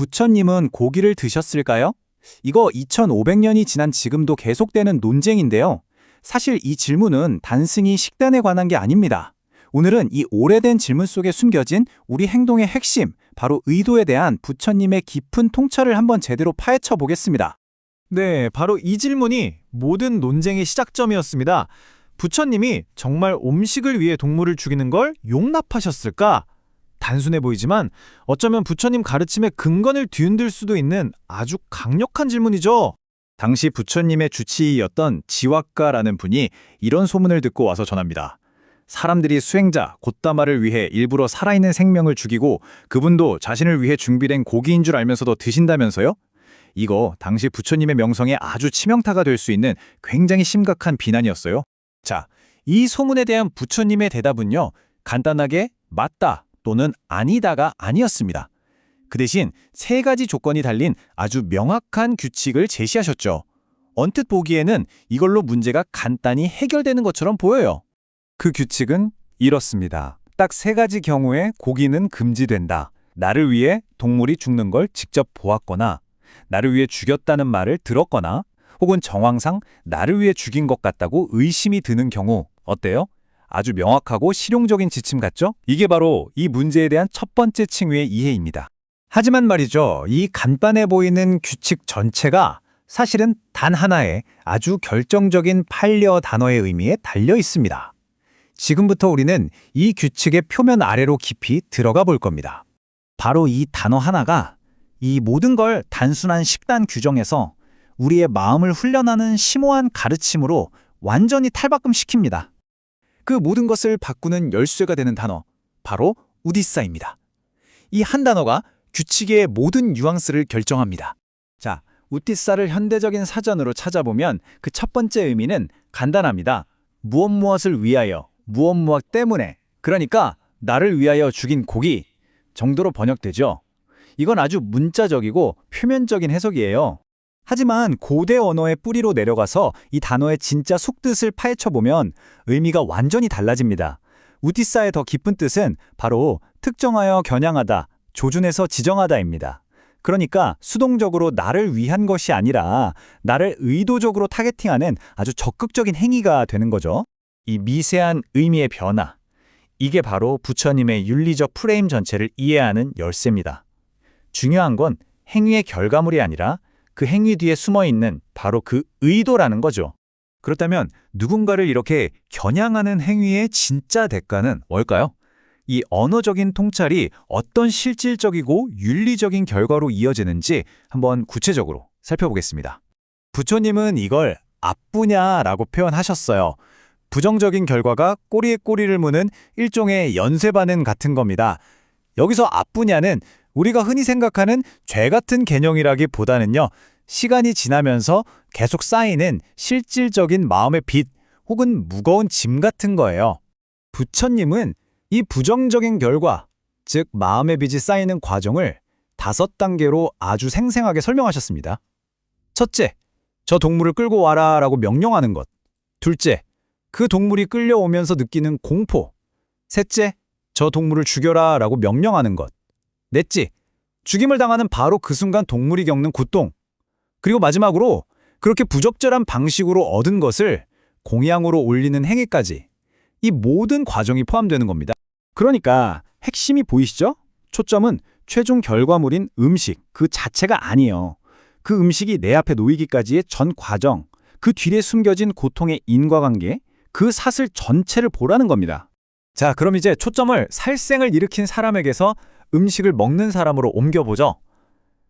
부처님은 고기를 드셨을까요? 이거 2500년이 지난 지금도 계속되는 논쟁인데요. 사실 이 질문은 단순히 식단에 관한 게 아닙니다. 오늘은 이 오래된 질문 속에 숨겨진 우리 행동의 핵심, 바로 의도에 대한 부처님의 깊은 통찰을 한번 제대로 파헤쳐 보겠습니다. 네, 바로 이 질문이 모든 논쟁의 시작점이었습니다. 부처님이 정말 음식을 위해 동물을 죽이는 걸 용납하셨을까? 단순해 보이지만 어쩌면 부처님 가르침의 근간을 뒤흔들 수도 있는 아주 강력한 질문이죠. 당시 부처님의 주치의였던 지왁가라는 분이 이런 소문을 듣고 와서 전합니다. 사람들이 수행자 곶다마를 위해 일부러 살아있는 생명을 죽이고 그분도 자신을 위해 준비된 고기인 줄 알면서도 드신다면서요? 이거 당시 부처님의 명성에 아주 치명타가 될 수 있는 굉장히 심각한 비난이었어요. 자, 이 소문에 대한 부처님의 대답은요, 간단하게 맞다 또는 아니다가 아니었습니다. 그 대신 세 가지 조건이 달린 아주 명확한 규칙을 제시하셨죠. 언뜻 보기에는 이걸로 문제가 간단히 해결되는 것처럼 보여요. 그 규칙은 이렇습니다. 딱 세 가지 경우에 고기는 금지된다. 나를 위해 동물이 죽는 걸 직접 보았거나, 나를 위해 죽였다는 말을 들었거나, 혹은 정황상 나를 위해 죽인 것 같다고 의심이 드는 경우. 어때요? 아주 명확하고 실용적인 지침 같죠? 이게 바로 이 문제에 대한 첫 번째 층위의 이해입니다. 하지만 말이죠, 이 간단해 보이는 규칙 전체가 사실은 단 하나의 아주 결정적인 반려 단어의 의미에 달려 있습니다. 지금부터 우리는 이 규칙의 표면 아래로 깊이 들어가 볼 겁니다. 바로 이 단어 하나가 이 모든 걸 단순한 식단 규정에서 우리의 마음을 훈련하는 심오한 가르침으로 완전히 탈바꿈시킵니다. 그 모든 것을 바꾸는 열쇠가 되는 단어, 바로 우디사입니다. 이 한 단어가 규칙의 모든 뉘앙스를 결정합니다. 자, 우디사를 현대적인 사전으로 찾아보면 그 첫 번째 의미는 간단합니다. 무엇 무엇을 위하여, 무엇 무엇 때문에, 그러니까 나를 위하여 죽인 고기 정도로 번역되죠. 이건 아주 문자적이고 표면적인 해석이에요. 하지만 고대 언어의 뿌리로 내려가서 이 단어의 진짜 속뜻을 파헤쳐보면 의미가 완전히 달라집니다. 우디사의 더 깊은 뜻은 바로 특정하여 겨냥하다, 조준해서 지정하다입니다. 그러니까 수동적으로 나를 위한 것이 아니라 나를 의도적으로 타겟팅하는 아주 적극적인 행위가 되는 거죠. 이 미세한 의미의 변화, 이게 바로 부처님의 윤리적 프레임 전체를 이해하는 열쇠입니다. 중요한 건 행위의 결과물이 아니라 그 행위 뒤에 숨어있는 바로 그 의도라는 거죠. 그렇다면 누군가를 이렇게 겨냥하는 행위의 진짜 대가는 뭘까요? 이 언어적인 통찰이 어떤 실질적이고 윤리적인 결과로 이어지는지 한번 구체적으로 살펴보겠습니다. 부처님은 이걸 아뿌냐라고 표현하셨어요. 부정적인 결과가 꼬리에 꼬리를 무는 일종의 연쇄 반응 같은 겁니다. 여기서 아뿌냐는 우리가 흔히 생각하는 죄 같은 개념이라기보다는요, 시간이 지나면서 계속 쌓이는 실질적인 마음의 빚 혹은 무거운 짐 같은 거예요. 부처님은 이 부정적인 결과, 즉 마음의 빚이 쌓이는 과정을 5단계로 아주 생생하게 설명하셨습니다. 첫째, 저 동물을 끌고 와라 라고 명령하는 것. 둘째, 그 동물이 끌려오면서 느끼는 공포. 셋째, 저 동물을 죽여라 라고 명령하는 것. 넷째, 죽임을 당하는 바로 그 순간 동물이 겪는 고통. 그리고 마지막으로 그렇게 부적절한 방식으로 얻은 것을 공양으로 올리는 행위까지, 이 모든 과정이 포함되는 겁니다. 그러니까 핵심이 보이시죠? 초점은 최종 결과물인 음식 그 자체가 아니에요. 그 음식이 내 앞에 놓이기까지의 전 과정, 그 뒤에 숨겨진 고통의 인과관계, 그 사슬 전체를 보라는 겁니다. 자, 그럼 이제 초점을 살생을 일으킨 사람에게서 음식을 먹는 사람으로 옮겨보죠.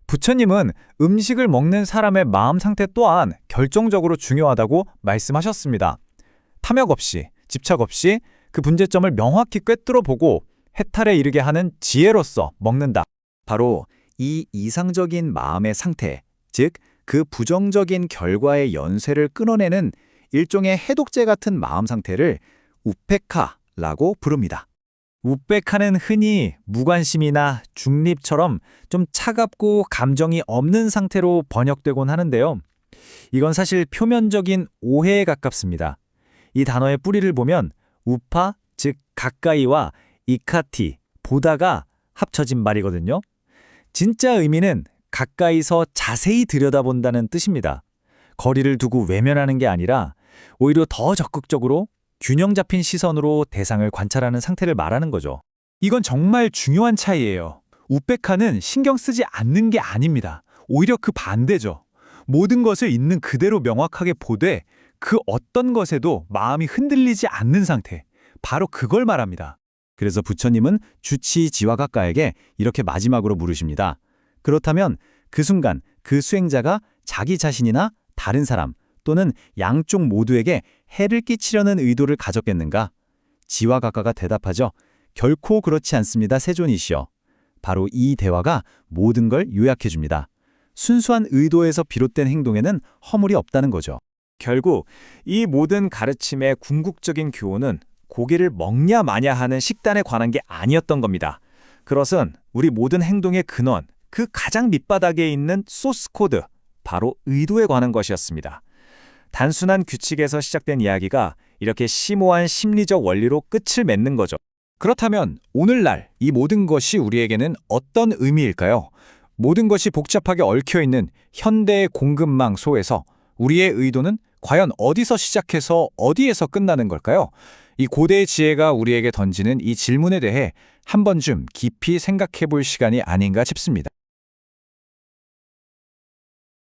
부처님은 음식을 먹는 사람의 마음 상태 또한 결정적으로 중요하다고 말씀하셨습니다. 탐욕 없이, 집착 없이 그 문제점을 명확히 꿰뚫어 보고 해탈에 이르게 하는 지혜로서 먹는다. 바로 이 이상적인 마음의 상태, 즉 그 부정적인 결과의 연쇄를 끊어내는 일종의 해독제 같은 마음 상태를 우페카라고 부릅니다. 우페카는 흔히 무관심이나 중립처럼 좀 차갑고 감정이 없는 상태로 번역되곤 하는데요. 이건 사실 표면적인 오해에 가깝습니다. 이 단어의 뿌리를 보면 우파, 즉 가까이와 이카티, 보다가 합쳐진 말이거든요. 진짜 의미는 가까이서 자세히 들여다본다는 뜻입니다. 거리를 두고 외면하는 게 아니라 오히려 더 적극적으로 균형 잡힌 시선으로 대상을 관찰하는 상태를 말하는 거죠. 이건 정말 중요한 차이예요. 우페카는 신경 쓰지 않는 게 아닙니다. 오히려 그 반대죠. 모든 것을 있는 그대로 명확하게 보되 그 어떤 것에도 마음이 흔들리지 않는 상태. 바로 그걸 말합니다. 그래서 부처님은 주치 지와가카에게 이렇게 마지막으로 물으십니다. 그렇다면 그 순간 그 수행자가 자기 자신이나 다른 사람 또는 양쪽 모두에게 해를 끼치려는 의도를 가졌겠는가? 지와가카가 대답하죠. 결코 그렇지 않습니다, 세존이시여. 바로 이 대화가 모든 걸 요약해 줍니다. 순수한 의도에서 비롯된 행동에는 허물이 없다는 거죠. 결국 이 모든 가르침의 궁극적인 교훈은 고기를 먹냐 마냐 하는 식단에 관한 게 아니었던 겁니다. 그것은 우리 모든 행동의 근원, 그 가장 밑바닥에 있는 소스 코드, 바로 의도에 관한 것이었습니다. 단순한 규칙에서 시작된 이야기가 이렇게 심오한 심리적 원리로 끝을 맺는 거죠. 그렇다면 오늘날 이 모든 것이 우리에게는 어떤 의미일까요? 모든 것이 복잡하게 얽혀있는 현대의 공급망 속에서 우리의 의도는 과연 어디서 시작해서 어디에서 끝나는 걸까요? 이 고대의 지혜가 우리에게 던지는 이 질문에 대해 한 번쯤 깊이 생각해 볼 시간이 아닌가 싶습니다.